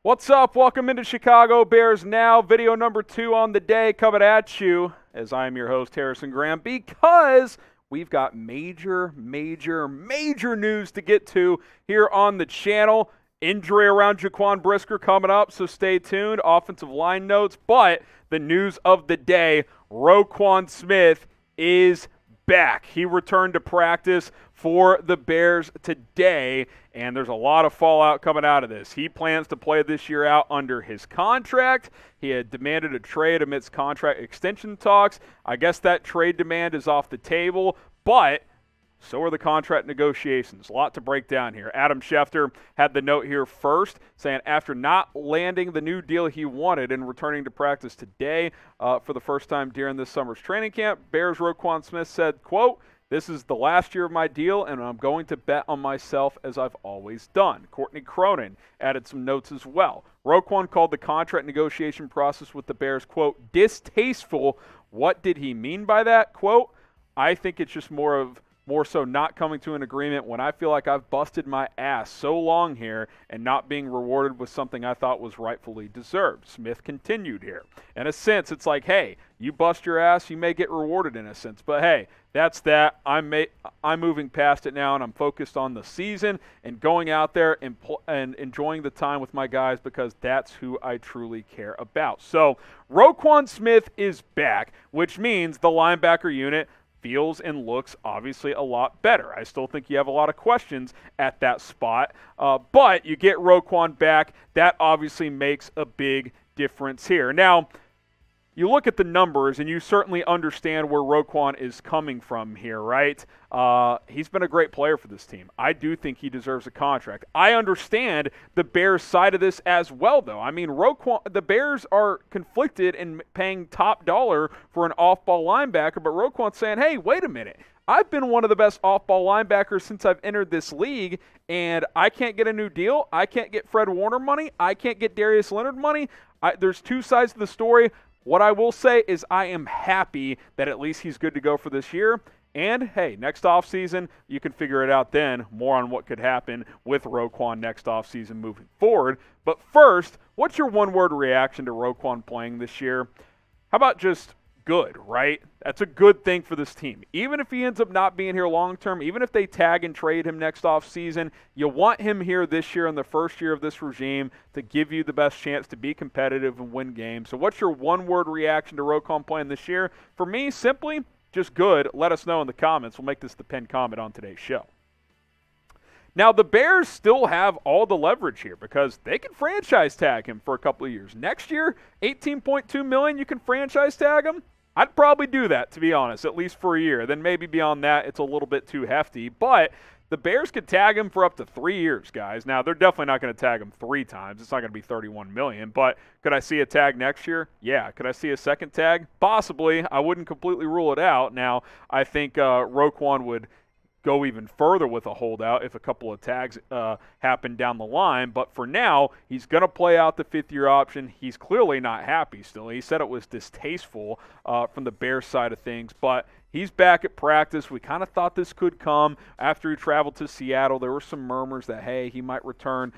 What's up? Welcome into Chicago Bears Now, video number 2 on the day, coming at you as I am your host, Harrison Graham, because we've got major news to get to here on the channel. Injury around Jaquan Brisker coming up, so stay tuned. Offensive line notes, but the news of the day, Roquan Smith is back. He returned to practice for the Bears today, and there's a lot of fallout coming out of this. He plans to play this year out under his contract. He had demanded a trade amidst contract extension talks. I guess that trade demand is off the table, but so are the contract negotiations. A lot to break down here. Adam Schefter had the note here first, saying after not landing the new deal he wanted and returning to practice today for the first time during this summer's training camp, Bears Roquan Smith said, quote, "This is the last year of my deal, and I'm going to bet on myself as I've always done." Courtney Cronin added some notes as well. Roquan called the contract negotiation process with the Bears, quote, "distasteful." What did he mean by that? Quote, "I think it's just more so not coming to an agreement when I feel like I've busted my ass so long here and not being rewarded with something I thought was rightfully deserved." Smith continued here. In a sense, it's like, hey, you bust your ass, you may get rewarded in a sense. But hey, that's that. I'm moving past it now, and I'm focused on the season and going out there and enjoying the time with my guys because that's who I truly care about. So Roquan Smith is back, which means the linebacker unit feels and looks obviously a lot better. I still think you have a lot of questions at that spot, but you get Roquan back. That obviously makes a big difference here. Now, you look at the numbers, and you certainly understand where Roquan is coming from here, right? He's been a great player for this team. I do think he deserves a contract. I understand the Bears' side of this as well, though. I mean, the Bears are conflicted in paying top dollar for an off-ball linebacker, but Roquan's saying, hey, wait a minute. I've been one of the best off-ball linebackers since I've entered this league, and I can't get a new deal. I can't get Fred Warner money. I can't get Darius Leonard money. There's two sides to the story. What I will say is I am happy that at least he's good to go for this year. And, hey, next offseason, you can figure it out then, more on what could happen with Roquan next offseason moving forward. But first, what's your one-word reaction to Roquan playing this year? How about just good, right? That's a good thing for this team. Even if he ends up not being here long-term, even if they tag and trade him next offseason, you want him here this year in the first year of this regime to give you the best chance to be competitive and win games. So what's your one-word reaction to Roquan playing this year? For me, simply, just good. Let us know in the comments. We'll make this the pinned comment on today's show. Now, the Bears still have all the leverage here because they can franchise tag him for a couple of years. Next year, $18.2 million, you can franchise tag him. I'd probably do that, to be honest, at least for a year. Then maybe beyond that, it's a little bit too hefty. But the Bears could tag him for up to 3 years, guys. Now, they're definitely not going to tag him 3 times. It's not going to be $31 million. But could I see a tag next year? Yeah. Could I see a second tag? Possibly. I wouldn't completely rule it out. Now, I think Roquan would go even further with a holdout if a couple of tags happen down the line. But for now, he's going to play out the 5th-year option. He's clearly not happy still. He said it was distasteful from the Bears side of things. But he's back at practice. We kind of thought this could come after he traveled to Seattle. There were some murmurs that, hey, he might return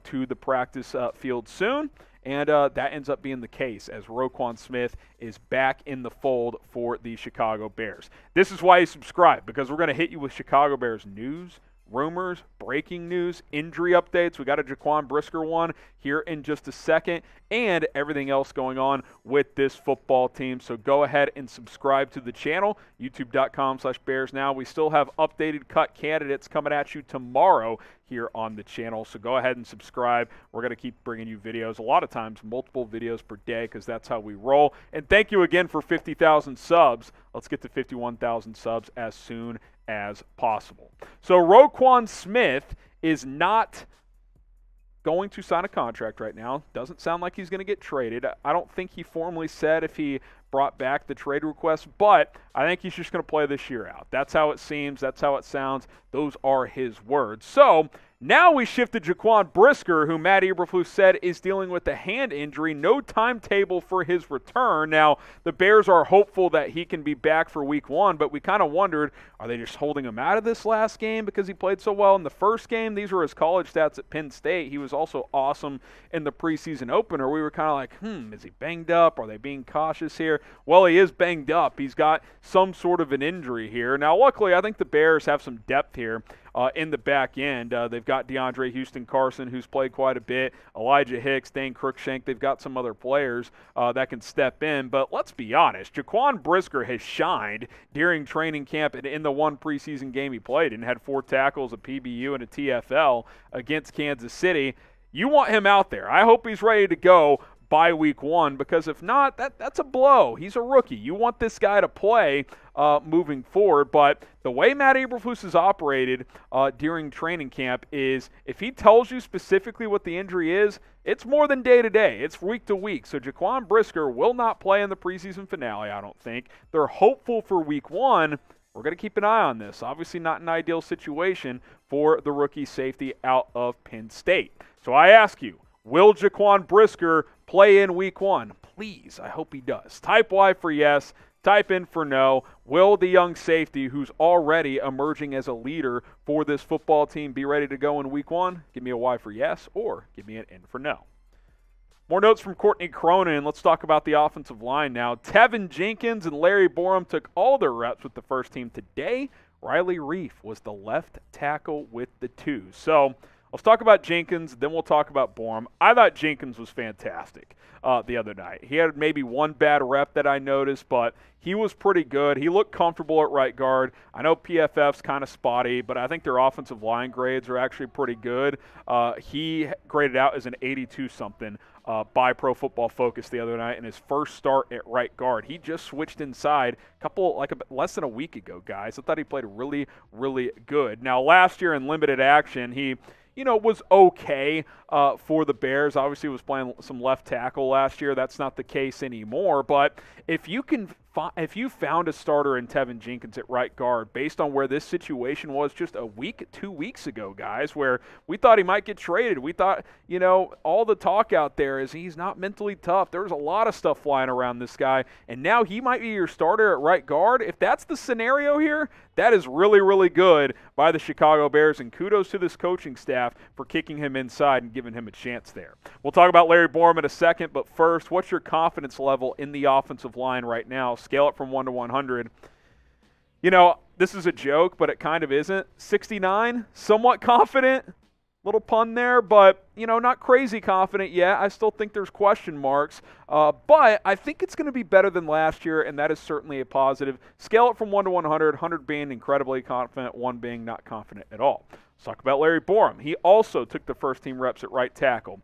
to the practice field soon. And that ends up being the case as Roquan Smith is back in the fold for the Chicago Bears. This is why you subscribe, because we're going to hit you with Chicago Bears news, rumors, breaking news, injury updates. We got a Jaquan Brisker one here in just a second, and everything else going on with this football team. So go ahead and subscribe to the channel, youtube.com/BearsNow. We still have updated cut candidates coming at you tomorrow here on the channel. So go ahead and subscribe. We're going to keep bringing you videos, a lot of times multiple videos per day, because that's how we roll. And thank you again for 50,000 subs. Let's get to 51,000 subs as soon as possible. So Roquan Smith is not going to sign a contract right now. Doesn't sound like he's going to get traded. I don't think he formally said if he brought back the trade request, but I think he's just going to play this year out. That's how it seems. That's how it sounds. Those are his words. So Now we shift to Jaquan Brisker, who Matt Eberflus said is dealing with a hand injury. No timetable for his return. Now, the Bears are hopeful that he can be back for week 1, but we kind of wondered, are they just holding him out of this last game because he played so well in the first game? These were his college stats at Penn State. He was also awesome in the preseason opener. We were kind of like, is he banged up? Are they being cautious here? Well, he is banged up. He's got some sort of an injury here. Now, luckily, I think the Bears have some depth here. In the back end, they've got DeAndre Houston Carson, who's played quite a bit, Elijah Hicks, Dane Cruikshank. They've got some other players that can step in. But let's be honest, Jaquan Brisker has shined during training camp and in the one preseason game he played and had 4 tackles, a PBU, and a TFL against Kansas City. You want him out there. I hope he's ready to go by week 1, because if not, that's a blow. He's a rookie. You want this guy to play moving forward, but the way Matt Eberflus has operated during training camp is if he tells you specifically what the injury is, it's more than day to day. It's week to week. So Jaquan Brisker will not play in the preseason finale, I don't think. They're hopeful for week 1. We're going to keep an eye on this. Obviously not an ideal situation for the rookie safety out of Penn State. So I ask you, will Jaquan Brisker play in week 1? Please, I hope he does. Type Y for yes. Type in for no. Will the young safety, who's already emerging as a leader for this football team, be ready to go in week 1? Give me a Y for yes, or give me an N for no. More notes from Courtney Cronin. Let's talk about the offensive line now. Tevin Jenkins and Larryborham took all their reps with the first team today. Riley Reiff was the left tackle with the 2. So let's talk about Jenkins, then we'll talk about Borom. I thought Jenkins was fantastic the other night. He had maybe one bad rep that I noticed, but he was pretty good. He looked comfortable at right guard. I know PFF's kind of spotty, but I think their offensive line grades are actually pretty good. He graded out as an 82-something by Pro Football Focus the other night in his first start at right guard. He just switched inside less than a week ago, guys. I thought he played really, really good. Now, last year in limited action, he was okay for the Bears. Obviously, he was playing some left tackle last year. That's not the case anymore. But if you found a starter in Tevin Jenkins at right guard based on where this situation was just 2 weeks ago, guys, where we thought he might get traded. We thought, all the talk out there is he's not mentally tough. There was a lot of stuff flying around this guy, and now he might be your starter at right guard. If that's the scenario here, that is really, really good by the Chicago Bears, and kudos to this coaching staff for kicking him inside and giving him a chance there. We'll talk about Larryborham in a second, but first, what's your confidence level in the offensive line right now? Scale it from 1 to 100. This is a joke, but it kind of isn't. 69, somewhat confident. Little pun there, but, not crazy confident yet. I still think there's question marks, but I think it's going to be better than last year, and that is certainly a positive. Scale it from 1 to 100, 100 being incredibly confident, 1 being not confident at all. Let's talk about Larryborham. He also took the first team reps at right tackle.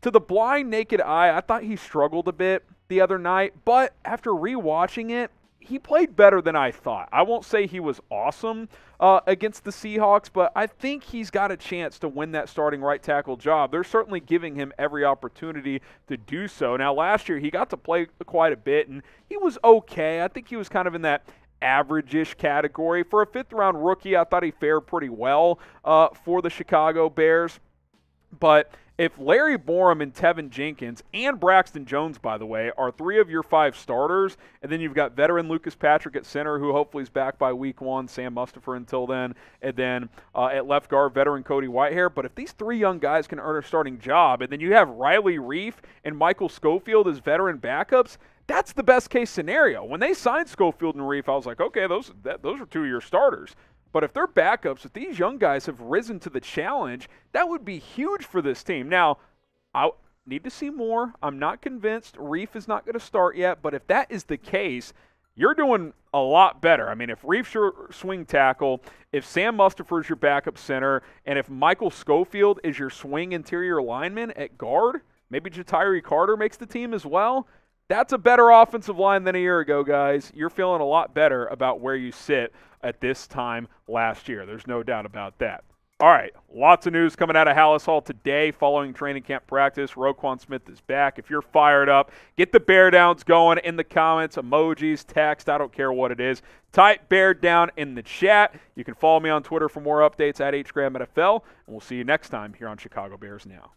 To the blind, naked eye, I thought he struggled a bit the other night, but after rewatching it, he played better than I thought. I won't say he was awesome against the Seahawks, but I think he's got a chance to win that starting right tackle job. They're certainly giving him every opportunity to do so. Now, last year, he got to play quite a bit, and he was okay. I think he was kind of in that average-ish category. For a fifth-round rookie, I thought he fared pretty well for the Chicago Bears. But if Larryborham and Teven Jenkins and Braxton Jones, by the way, are 3 of your 5 starters, and then you've got veteran Lucas Patrick at center, who hopefully is back by week 1, Sam Mustipher until then, and then at left guard, veteran Cody Whitehair. But if these 3 young guys can earn a starting job, and then you have Riley Reiff and Michael Schofield as veteran backups, that's the best-case scenario. When they signed Schofield and Reiff, I was like, okay, those are 2 of your starters. But if they're backups, if these young guys have risen to the challenge, that would be huge for this team. Now, I need to see more. I'm not convinced. Reiff is not going to start yet. But if that is the case, you're doing a lot better. I mean, if Reiff's your swing tackle, if Sam Mustipher is your backup center, and if Michael Schofield is your swing interior lineman at guard, maybe Jatiri Carter makes the team as well, that's a better offensive line than a year ago, guys. You're feeling a lot better about where you sit at this time last year. There's no doubt about that. All right, lots of news coming out of Hallis Hall today following training camp practice. Roquan Smith is back. If you're fired up, get the bear downs going in the comments, emojis, text, I don't care what it is. Type bear down in the chat. You can follow me on Twitter for more updates at HGramNFL, and we'll see you next time here on Chicago Bears Now.